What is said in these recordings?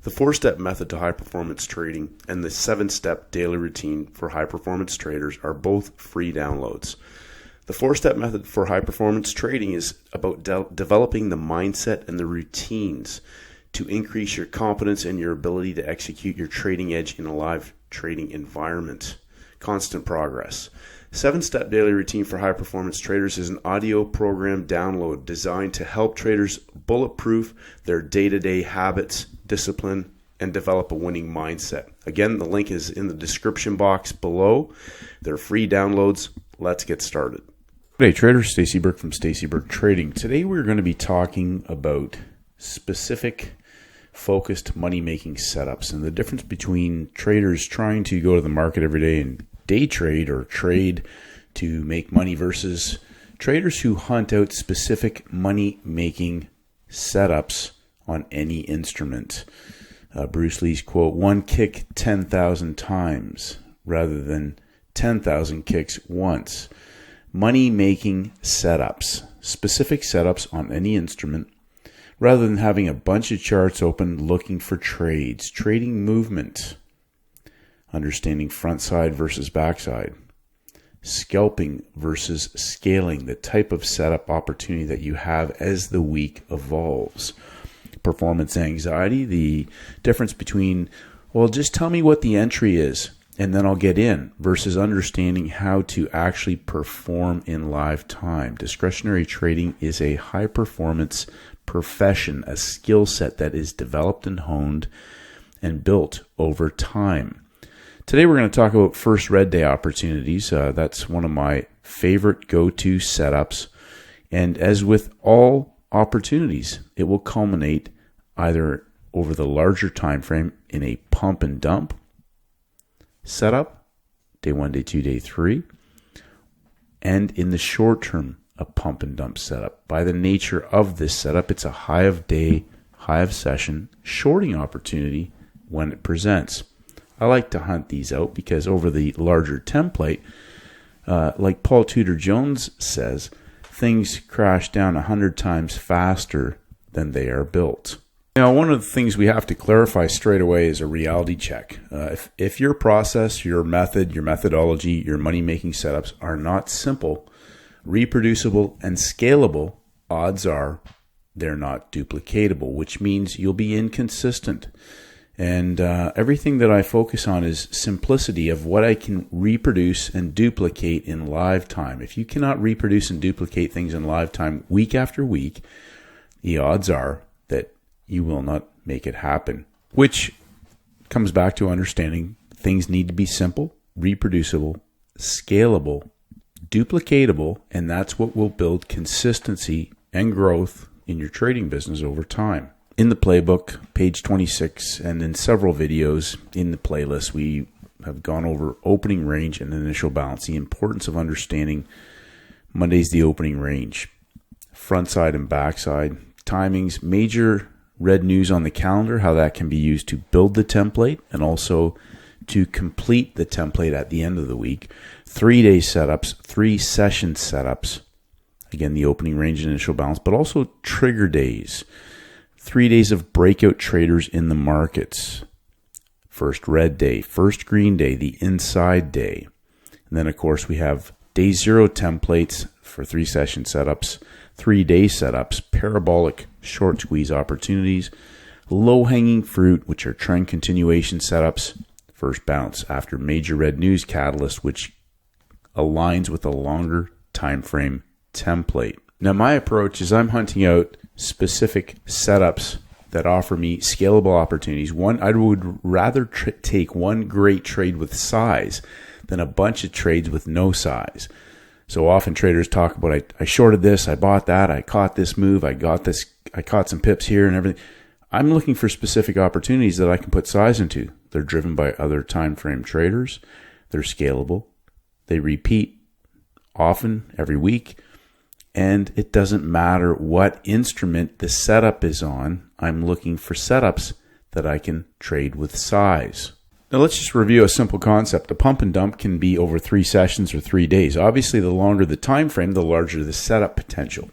The 4-step method to high-performance trading and the 7-step daily routine for high-performance traders are both free downloads. The 4-step method for high-performance trading is about developing the mindset and the routines to increase your confidence and your ability to execute your trading edge in a live trading environment. Constant progress. 7-step daily routine for high-performance traders is an audio program download designed to help traders bulletproof their day-to-day habits, discipline, and develop a winning mindset. Again, the link is in the description box below. They're free downloads. Let's get started. Hey traders, Stacey Burke from Stacey Burke Trading. Today we're going to be talking about specific focused money-making setups and the difference between traders trying to go to the market every day and day trade or trade to make money versus traders who hunt out specific money-making setups on any instrument. Bruce Lee's quote, "One kick 10,000 times rather than 10,000 kicks once." Money-making setups, specific setups on any instrument, rather than having a bunch of charts open looking for trades, trading movement, understanding front side versus backside, scalping versus scaling, the type of setup opportunity that you have as the week evolves. Performance anxiety, the difference between, well, just tell me what the entry is and then I'll get in, versus understanding how to actually perform in live time. Discretionary trading is a high performance profession, a skill set that is developed and honed and built over time. Today we're going to talk about first red day opportunities. That's one of my favorite go-to setups. And as with all opportunities, it will culminate either over the larger time frame in a pump and dump setup, day 1, day 2, day 3, and in the short term, a pump and dump setup. By the nature of this setup, it's a high of day, high of session, shorting opportunity when it presents. I like to hunt these out because over the larger template, like Paul Tudor Jones says, things crash down 100 times faster than they are built. Now, one of the things we have to clarify straight away is a reality check. If your process, your method, your methodology, your money-making setups are not simple, reproducible, and scalable, odds are they're not duplicatable, which means you'll be inconsistent. And everything that I focus on is simplicity of what I can reproduce and duplicate in live time. If you cannot reproduce and duplicate things in live time week after week, the odds are that you will not make it happen, which comes back to understanding things need to be simple, reproducible, scalable, duplicatable, and that's what will build consistency and growth in your trading business over time. In the playbook, page 26, and in several videos in the playlist, we have gone over opening range and initial balance, the importance of understanding Monday's the opening range, front side and back side, timings, major red news on the calendar, how that can be used to build the template and also to complete the template at the end of the week. 3-day setups, 3-session setups. Again, the opening range and initial balance, but also trigger days. 3 days of breakout traders in the markets. First red day, first green day, the inside day. And then, of course, we have day 0 templates for 3-session setups, 3-day setups, parabolic short squeeze opportunities, low-hanging fruit, which are trend continuation setups, first bounce after major red news catalyst, which aligns with a longer time frame template. Now, my approach is I'm hunting out specific setups that offer me scalable opportunities. I would rather take one great trade with size than a bunch of trades with no size. So often traders talk about, I shorted this, I bought that, I caught this move, I caught some pips here and everything. I'm looking for specific opportunities that I can put size into. They're driven by other time frame traders. They're scalable. They repeat often every week. And it doesn't matter what instrument the setup is on. I'm looking for setups that I can trade with size. Now let's just review a simple concept. A pump and dump can be over 3 sessions or 3 days. Obviously, the longer the time frame, the larger the setup potential.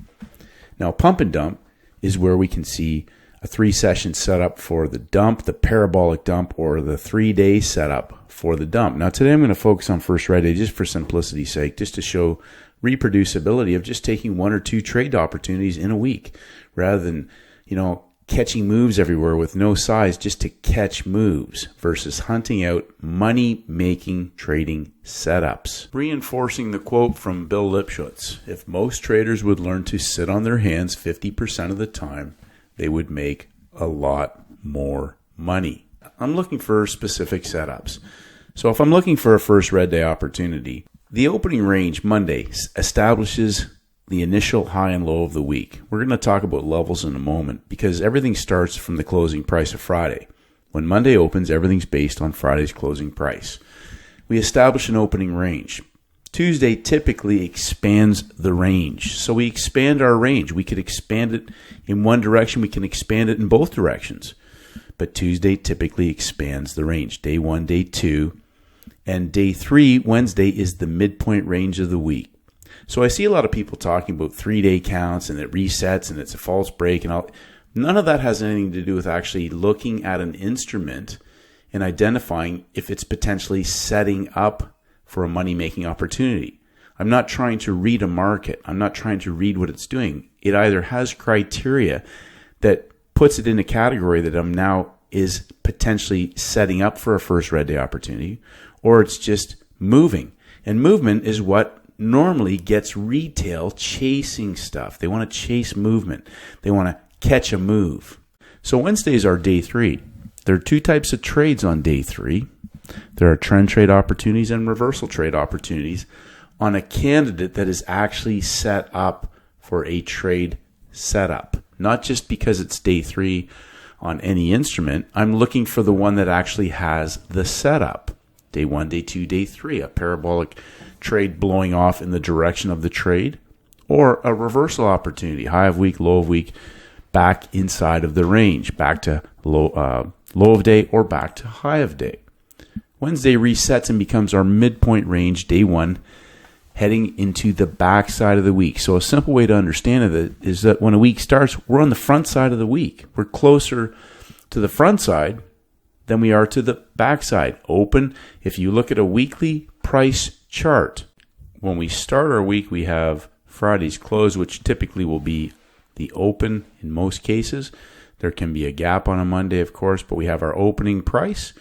Now, pump and dump is where we can see a 3-session setup for the dump, the parabolic dump, or the 3-day setup for the dump. Now today I'm going to focus on first red day just for simplicity's sake, just to show reproducibility of just taking 1 or 2 trade opportunities in a week rather than, catching moves everywhere with no size just to catch moves versus hunting out money-making trading setups. Reinforcing the quote from Bill Lipschutz, if most traders would learn to sit on their hands 50% of the time, they would make a lot more money. I'm looking for specific setups. So if I'm looking for a first red day opportunity, the opening range Monday establishes the initial high and low of the week. We're going to talk about levels in a moment because everything starts from the closing price of Friday. When Monday opens, everything's based on Friday's closing price. We establish an opening range. Tuesday typically expands the range. So we expand our range. We could expand it in one direction. We can expand it in both directions. But Tuesday typically expands the range. Day 1, day 2, and day 3, Wednesday, is the midpoint range of the week. So I see a lot of people talking about 3-day counts and it resets and it's a false break and all. None of that has anything to do with actually looking at an instrument and identifying if it's potentially setting up for a money-making opportunity. I'm not trying to read a market. I'm not trying to read what it's doing. It either has criteria that puts it in a category that I'm now is potentially setting up for a first red day opportunity, or it's just moving. And movement is what normally gets retail chasing stuff. They want to chase movement. They want to catch a move. So Wednesdays are day 3. There are 2 types of trades on day 3. There are trend trade opportunities and reversal trade opportunities on a candidate that is actually set up for a trade setup. Not just because it's day 3 on any instrument. I'm looking for the one that actually has the setup. Day 1, day 2, day 3, a parabolic trade blowing off in the direction of the trade, or a reversal opportunity, high of week, low of week, back inside of the range, back to low of day or back to high of day. Wednesday resets and becomes our midpoint range, day 1, heading into the back side of the week. So a simple way to understand it is that when a week starts, we're on the front side of the week. We're closer to the front side than we are to the back side. Open, if you look at a weekly price chart, when we start our week, we have Friday's close, which typically will be the open in most cases. There can be a gap on a Monday, of course, but we have our opening price.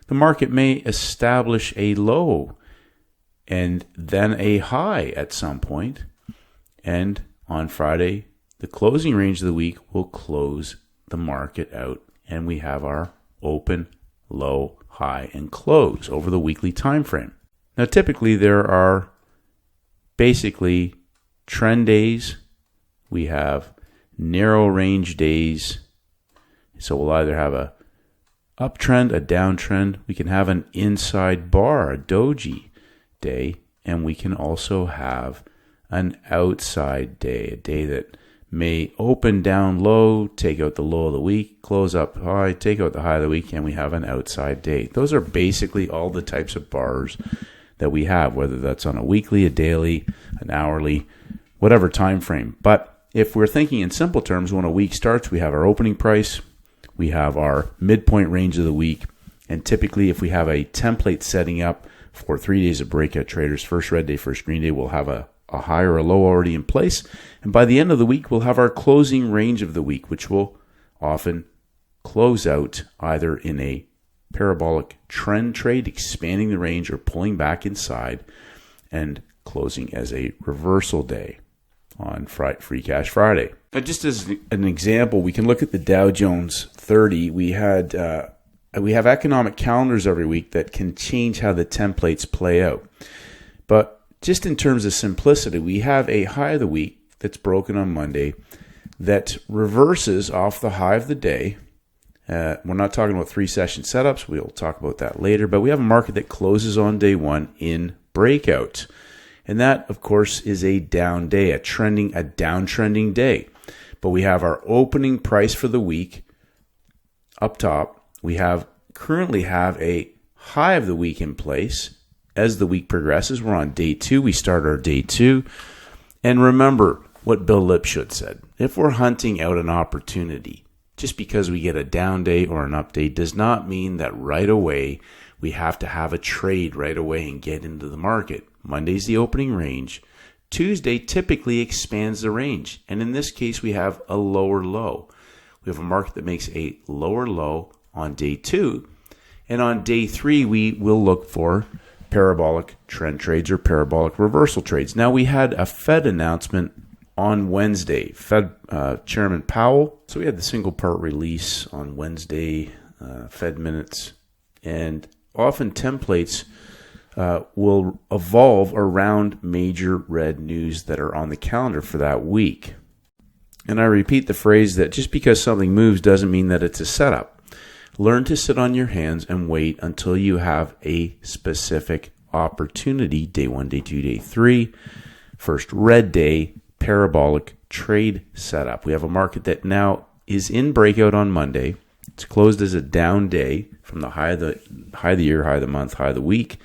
The market may establish a low and then a high at some point. And on Friday, the closing range of the week will close the market out, and we have our open, low, high, and close over the weekly time frame. Now, typically there are basically trend days. We have narrow range days. So we'll either have a uptrend, a downtrend. We can have an inside bar, a doji day, and we can also have an outside day, a day that may open down low, take out the low of the week, close up high, take out the high of the week, and we have an outside day. Those are basically all the types of bars that we have, whether that's on a weekly, a daily, an hourly, whatever time frame. But if we're thinking in simple terms, when a week starts, we have our opening price, we have our midpoint range of the week, and typically if we have a template setting up for 3 days of breakout traders, first red day, first green day, we'll have a high or a low already in place. And by the end of the week, we'll have our closing range of the week, which will often close out either in a parabolic trend trade, expanding the range, or pulling back inside and closing as a reversal day on Free Cash Friday. Now, just as an example, we can look at the Dow Jones 30. We have economic calendars every week that can change how the templates play out. But just in terms of simplicity, we have a high of the week that's broken on Monday that reverses off the high of the day. We're not talking about 3-session setups. We'll talk about that later. But we have a market that closes on day 1 in breakout. And that, of course, is a down day, a downtrending day. But we have our opening price for the week up top. We currently have a high of the week in place. As the week progresses, we're on day 2. We start our day 2. And remember what Bill Lipschutz said. If we're hunting out an opportunity, Just because we get a down day or an up day does not mean that right away we have to have a trade right away and get into the market. Monday's the opening range. Tuesday typically expands the range. And in this case, we have a lower low. We have a market that makes a lower low on day 2. And on day 3, we will look for parabolic trend trades or parabolic reversal trades. Now, we had a Fed announcement on Wednesday, Fed Chairman Powell. So we had the single part release on Wednesday, Fed minutes. And often templates will evolve around major red news that are on the calendar for that week. And I repeat the phrase that just because something moves doesn't mean that it's a setup. Learn to sit on your hands and wait until you have a specific opportunity. Day 1, day 2, day 3. First red day, parabolic trade setup. We have a market that now is in breakout on Monday. It's closed as a down day from the high of the year, high of the month, high of the week,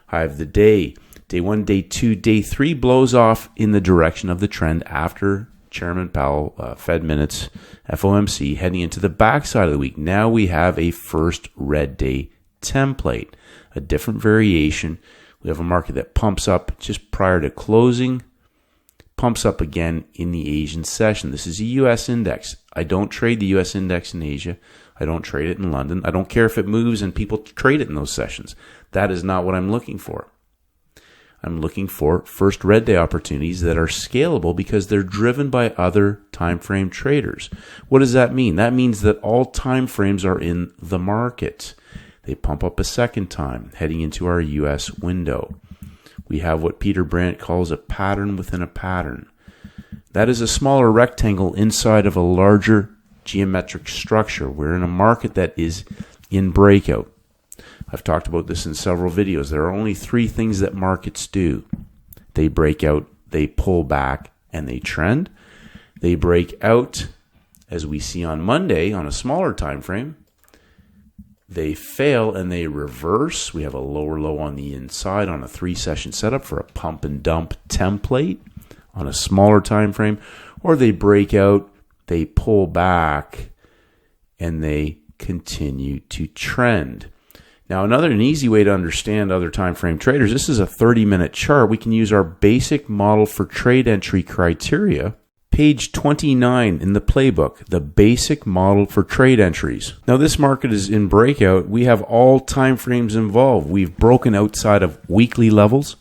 high of the day. Day 1, day 2, day 3 blows off in the direction of the trend after Chairman Powell, Fed minutes, FOMC, heading into the backside of the week. Now we have a first red day template, a different variation. We have a market that pumps up just prior to closing, pumps up again in the Asian session. This is a U.S. index. I don't trade the U.S. index in Asia. I don't trade it in London. I don't care if it moves and people trade it in those sessions. That is not what I'm looking for. I'm looking for first red day opportunities that are scalable because they're driven by other time frame traders. What does that mean? That means that all time frames are in the market. They pump up a second time, heading into our U.S. window. We have what Peter Brandt calls a pattern within a pattern. That is a smaller rectangle inside of a larger geometric structure. We're in a market that is in breakout. I've talked about this in several videos. There are only 3 things that markets do. They break out, they pull back, and they trend. They break out, as we see on Monday, on a smaller time frame. They fail and they reverse. We have a lower low on the inside on a 3-session setup for a pump and dump template on a smaller time frame. Or they break out, they pull back, and they continue to trend. Now, an easy way to understand other time frame traders, this is a 30-minute chart. We can use our basic model for trade entry criteria, page 29 in the playbook, the basic model for trade entries. Now, this market is in breakout. We have all time frames involved. We've broken outside of weekly levels,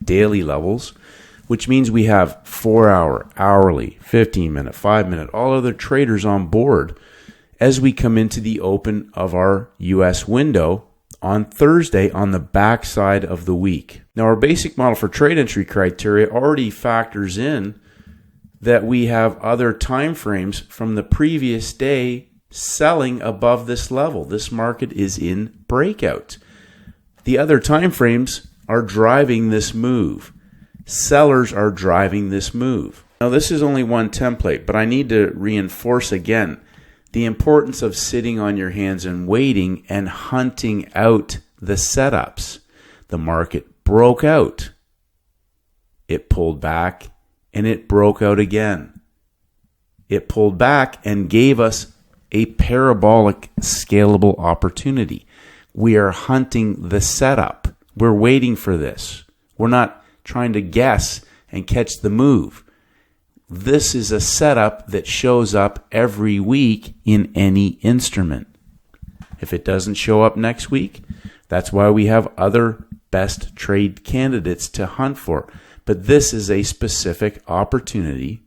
daily levels, which means we have 4-hour, hourly, 15-minute, 5-minute, all other traders on board as we come into the open of our U.S. window on Thursday on the backside of the week. Now, our basic model for trade entry criteria already factors in that we have other time frames from the previous day selling above this level. This market is in breakout. The other time frames are driving this move. Sellers are driving this move. Now, this is only one template, but I need to reinforce again the importance of sitting on your hands and waiting and hunting out the setups. The market broke out. It pulled back and it broke out again. It pulled back and gave us a parabolic scalable opportunity. We are hunting the setup. We're waiting for this. We're not trying to guess and catch the move. This is a setup that shows up every week in any instrument. If it doesn't show up next week, that's why we have other best trade candidates to hunt for. But this is a specific opportunity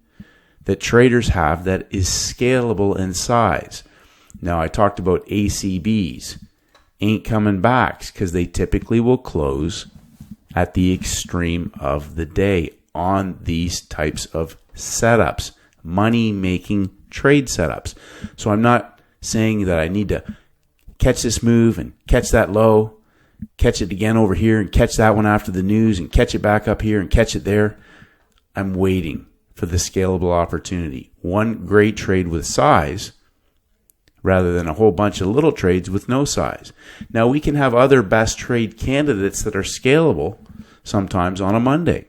that traders have that is scalable in size. Now, I talked about ACBs. Ain't coming back because they typically will close at the extreme of the day on these types of setups, money-making trade setups. So I'm not saying that I need to catch this move and catch that low, catch it again over here and catch that one after the news and catch it back up here and catch it there. I'm waiting for the scalable opportunity. One great trade with size rather than a whole bunch of little trades with no size. Now, we can have other best trade candidates that are scalable sometimes on a Monday.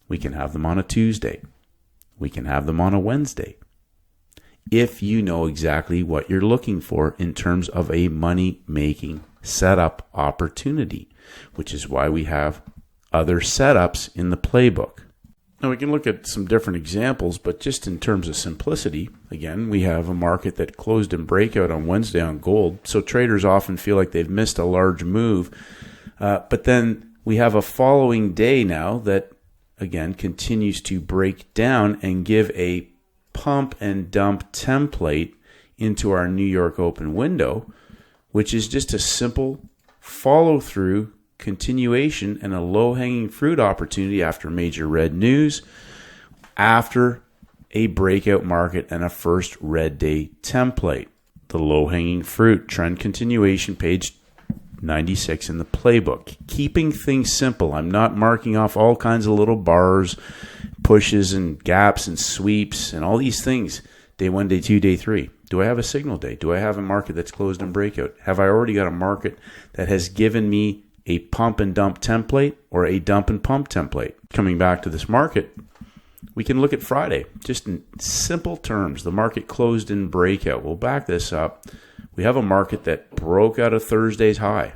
We can have them on a Tuesday. We can have them on a Wednesday. if you know exactly what you're looking for in terms of a money-making setup opportunity, which is why we have other setups in the playbook. Now we can look at some different examples, but just in terms of simplicity, again, we have a market that closed in breakout on Wednesday on gold, so traders often feel like they've missed a large move, but then we have a following day now that, again, continues to break down and give a pump and dump template into our New York open window, which is just a simple follow-through continuation and a low-hanging fruit opportunity after major red news, after a breakout market and a first red day template. The low-hanging fruit trend continuation, page 96 in the playbook. Keeping things simple. I'm not marking off all kinds of little bars, pushes and gaps and sweeps and all these things. Day 1, day 2, day 3. Do I have a signal day? Do I have a market that's closed in breakout? Have I already got a market that has given me a pump and dump template or a dump and pump template? Coming back to this market, we can look at Friday. Just in simple terms, the market closed in breakout. We'll back this up. We have a market that broke out of Thursday's high.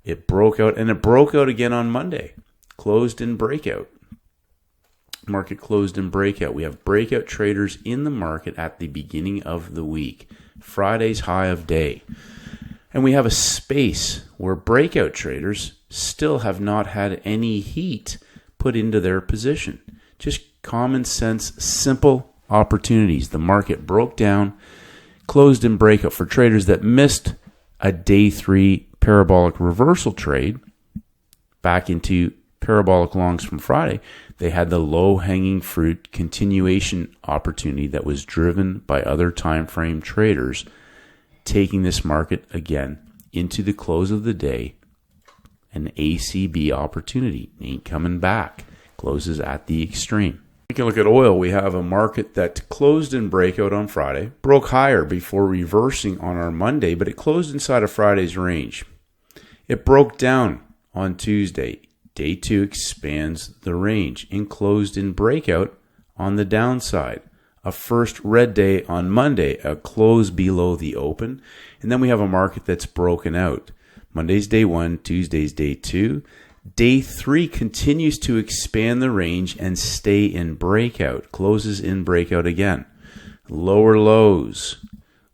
It broke out, and it broke out again on Monday. Closed in breakout. Market closed in breakout. We have breakout traders in the market at the beginning of the week. Friday's high of day. And we have a space where breakout traders still have not had any heat put into their position. Just common sense, simple opportunities. The market broke down, closed in breakout. For traders that missed a day 3 parabolic reversal trade back into parabolic longs from Friday, they had the low-hanging fruit continuation opportunity that was driven by other time frame traders taking this market again into the close of the day. An ACB opportunity ain't coming back. Closes at the extreme. We can look at oil. We have a market that closed in breakout on Friday, broke higher before reversing on our Monday, but it closed inside of Friday's range. It broke down on Tuesday. Day 2 expands the range and closed in breakout on the downside. A first red day on Monday, a close below the open, and then we have a market that's broken out. Monday's day 1, Tuesday's day 2. Day 3 continues to expand the range and stay in breakout, closes in breakout again. Lower lows.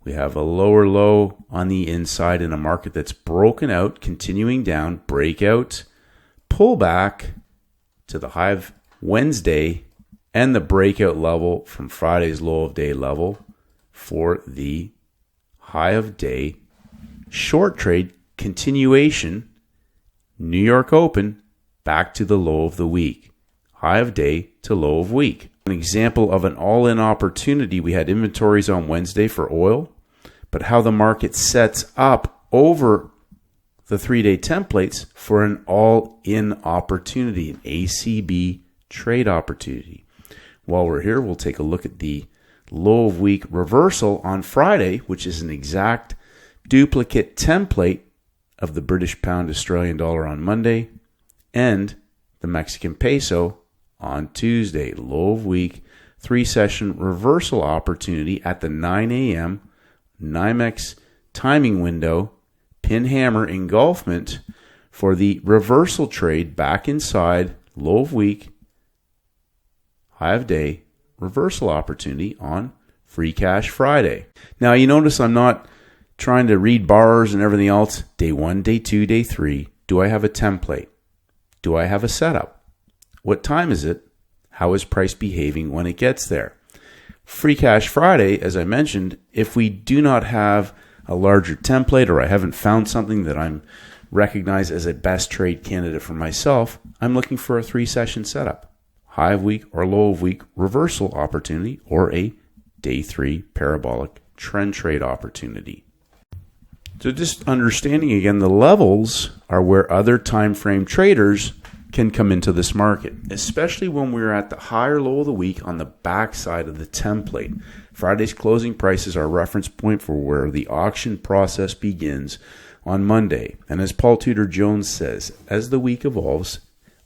We have a lower low on the inside in a market that's broken out, continuing down, breakout, pullback to the high of Wednesday, and the breakout level from Friday's low of day level for the high of day short trade continuation. New York open back to the low of the week. High of day to low of week. An example of an all-in opportunity. We had inventories on Wednesday for oil, but how the market sets up over the 3-day templates for an all-in opportunity, an ACB trade opportunity. While we're here, we'll take a look at the low of week reversal on Friday, which is an exact duplicate template of the British pound Australian dollar on Monday and the Mexican peso on Tuesday. Low of week 3-session reversal opportunity at the 9 a.m. NYMEX timing window, pin hammer engulfment for the reversal trade back inside low of week, high of day, reversal opportunity on Free Cash Friday. Now you notice I'm not trying to read bars and everything else. Day 1, day 2, day 3. Do I have a template? Do I have a setup? What time is it? How is price behaving when it gets there? Free Cash Friday, as I mentioned, if we do not have a larger template or I haven't found something that I'm recognized as a best trade candidate for myself, I'm looking for a 3-session setup. High of week or low of week reversal opportunity or a day 3 parabolic trend trade opportunity. So just understanding again, the levels are where other time frame traders can come into this market, especially when we're at the high or low of the week on the backside of the template. Friday's closing price is our reference point for where the auction process begins on Monday. And as Paul Tudor Jones says, as the week evolves,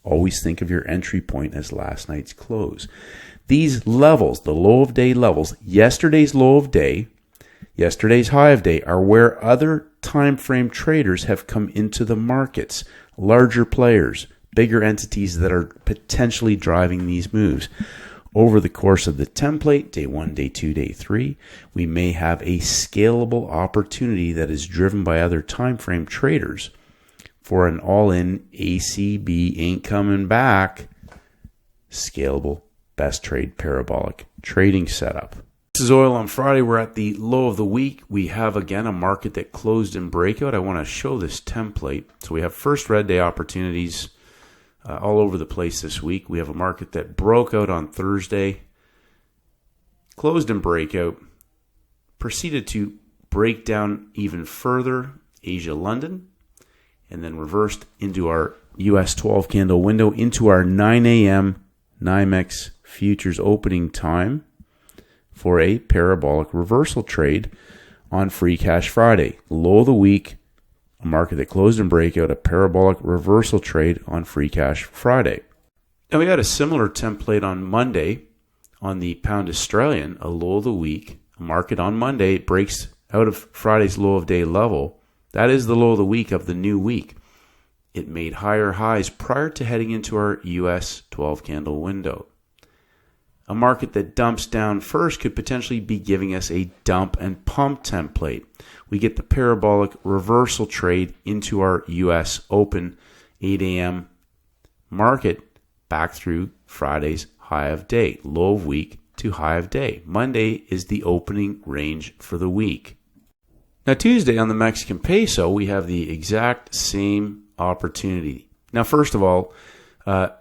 always think of your entry point as last night's close. These levels, the low of day levels, yesterday's low of day, yesterday's high of day, are where other time frame traders have come into the markets. Larger players, bigger entities that are potentially driving these moves. Over the course of the template, day 1, day 2, day 3, we may have a scalable opportunity that is driven by other time frame traders for an all-in ACB ain't coming back, scalable, best trade parabolic trading setup. This is oil on Friday. We're at the low of the week. We have, again, a market that closed in breakout. I want to show this template. So we have first red day opportunities all over the place this week. We have a market that broke out on Thursday, closed in breakout, proceeded to break down even further, Asia, London, and then reversed into our US 12 candle window into our 9 a.m. NYMEX futures opening time for a parabolic reversal trade on Free Cash Friday. Low of the week, a market that closed in breakout, a parabolic reversal trade on Free Cash Friday. Now we had a similar template on Monday on the pound Australian, a low of the week. A market on Monday breaks out of Friday's low of day level. That is the low of the week of the new week. It made higher highs prior to heading into our US 12 candle window. A market that dumps down first could potentially be giving us a dump and pump template. We get the parabolic reversal trade into our US open 8 a.m. market back through Friday's high of day, low of week to high of day. Monday is the opening range for the week. Now Tuesday on the Mexican peso, we have the exact same opportunity. Now first of all,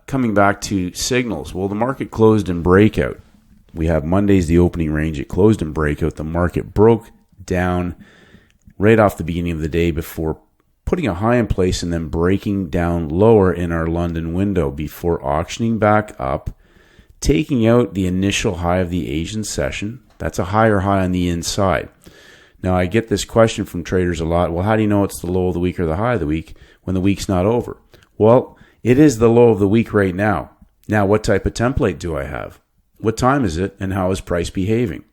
coming back to signals, well, the market closed in breakout. We have Monday's the opening range. It closed in breakout. The market broke down right off the beginning of the day before putting a high in place and then breaking down lower in our London window before auctioning back up, taking out the initial high of the Asian session. That's a higher high on the inside. Now, I get this question from traders a lot. Well, how do you know it's the low of the week or the high of the week when the week's not over? Well, it is the low of the week right now. Now, what type of template do I have? What time is it, and how is price behaving?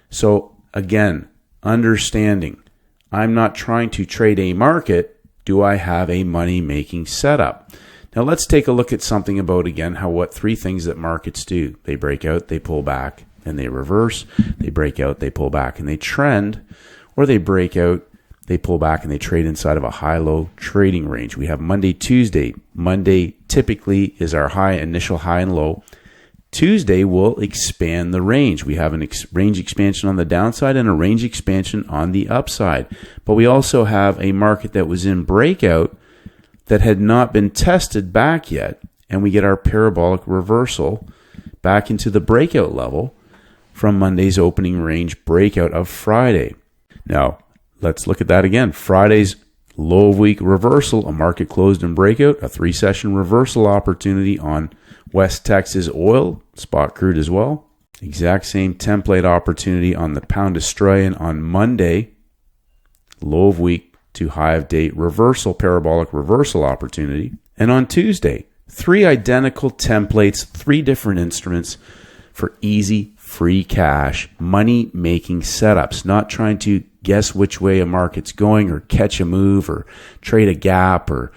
So, again, understanding, I'm not trying to trade a market. Do I have a money-making setup? Now, let's take a look at something about, again, what three things that markets do. They break out, they pull back, and they reverse. They break out, they pull back, and they trend, or they break out, they pull back, and they trade inside of a high-low trading range. We have Monday, Tuesday. Monday typically is our high, initial high and low. Tuesday will expand the range. We have a range expansion on the downside and a range expansion on the upside. But we also have a market that was in breakout that had not been tested back yet, and we get our parabolic reversal back into the breakout level from Monday's opening range breakout of Friday. Now, let's look at that again. Friday's low of week reversal, a market closed in breakout, a 3-session reversal opportunity on West Texas oil, spot crude as well. Exact same template opportunity on the pound Australian on Monday, low of week to high of day reversal, parabolic reversal opportunity. And on Tuesday, 3 identical templates, 3 different instruments for easy, free cash, money-making setups, not trying to guess which way a market's going or catch a move or trade a gap or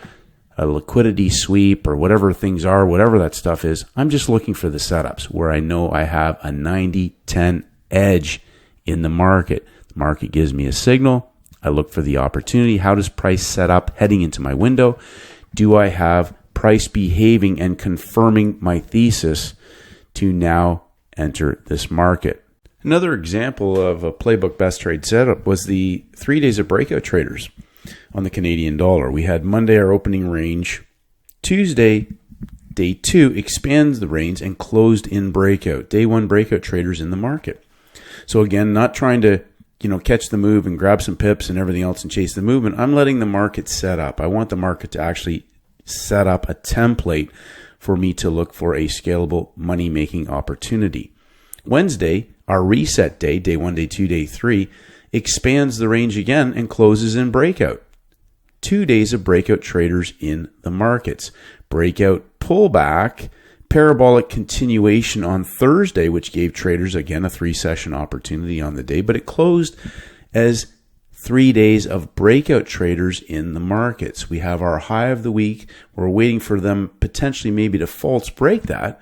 a liquidity sweep or whatever things are, whatever that stuff is. I'm just looking for the setups where I know I have a 90-10 edge in the market. The market gives me a signal. I look for the opportunity. How does price set up heading into my window? Do I have price behaving and confirming my thesis to now enter this market? Another example of a playbook best trade setup was the 3 days of breakout traders on the Canadian dollar. We had Monday our opening range. Tuesday, day 2, expands the range and closed in breakout. Day 1 breakout traders in the market. So again, not trying to catch the move and grab some pips and everything else and chase the movement. I'm letting the market set up. I want the market to actually set up a template for me to look for a scalable money-making opportunity. Wednesday, our reset day, day 1, day 2, day 3, expands the range again and closes in breakout. 2 days of breakout traders in the markets. Breakout pullback, parabolic continuation on Thursday, which gave traders, again, a 3-session opportunity on the day, but it closed as 3 days of breakout traders in the markets. We have our high of the week. We're waiting for them potentially maybe to false break that,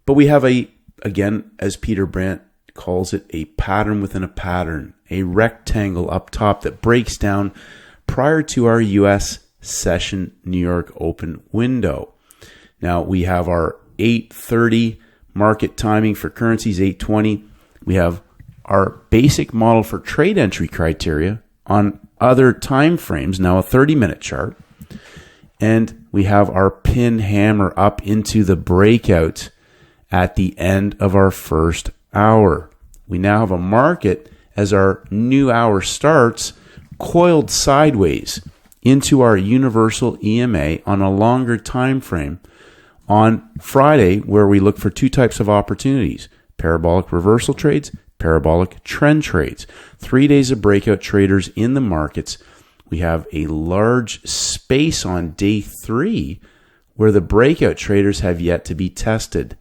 but we have again, as Peter Brandt calls it, a pattern within a pattern, a rectangle up top that breaks down prior to our U.S. session New York open window. Now we have our 8:30 market timing for currencies, 8:20. We have our basic model for trade entry criteria on other time frames, now a 30-minute chart. And we have our pin hammer up into the breakout at the end of our first hour. We now have a market, as our new hour starts, coiled sideways into our universal EMA on a longer time frame on Friday, where we look for 2 types of opportunities: parabolic reversal trades, parabolic trend trades. 3 days of breakout traders in the markets. We have a large space on day 3 where the breakout traders have yet to be tested.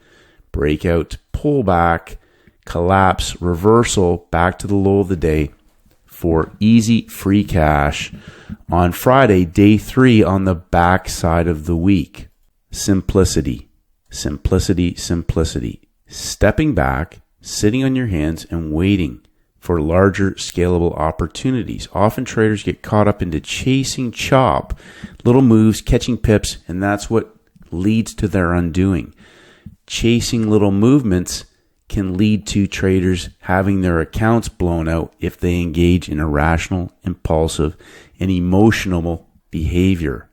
Breakout, pullback, collapse, reversal, back to the low of the day for easy free cash on Friday, day 3 on the back side of the week. Simplicity, simplicity, simplicity. Stepping back, sitting on your hands and waiting for larger scalable opportunities. Often traders get caught up into chasing chop, little moves, catching pips, and that's what leads to their undoing. Chasing little movements can lead to traders having their accounts blown out if they engage in irrational, impulsive, and emotional behavior.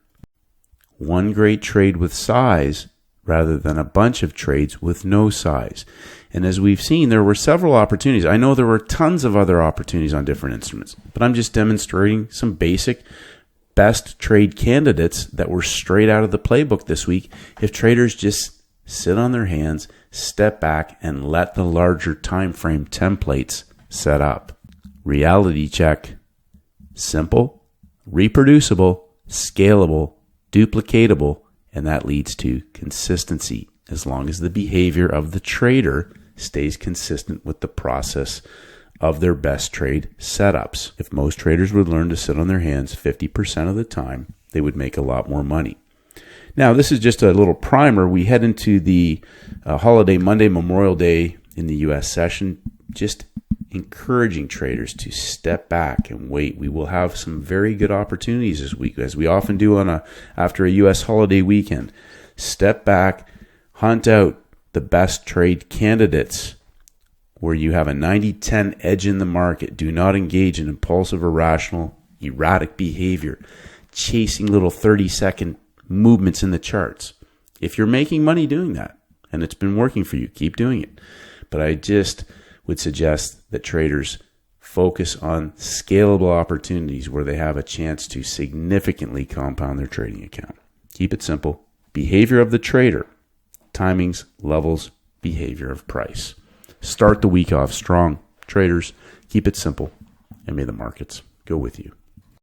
One great trade with size rather than a bunch of trades with no size. And as we've seen, there were several opportunities. I know there were tons of other opportunities on different instruments, but I'm just demonstrating some basic best trade candidates that were straight out of the playbook this week. If traders just sit on their hands, step back, and let the larger time frame templates set up. Reality check. Simple, reproducible, scalable, duplicatable, and that leads to consistency, as long as the behavior of the trader stays consistent with the process of their best trade setups. If most traders would learn to sit on their hands 50% of the time, they would make a lot more money. Now, this is just a little primer. We head into the holiday Monday, Memorial Day in the U.S. session, just encouraging traders to step back and wait. We will have some very good opportunities this week, as we often do after a U.S. holiday weekend. Step back, hunt out the best trade candidates where you have a 90-10 edge in the market. Do not engage in impulsive, irrational, erratic behavior, chasing little 30-second movements in the charts. If you're making money doing that, and it's been working for you, keep doing it. But I just would suggest that traders focus on scalable opportunities where they have a chance to significantly compound their trading account. Keep it simple. Behavior of the trader. Timings, levels, behavior of price. Start the week off strong. Traders, keep it simple, and may the markets go with you.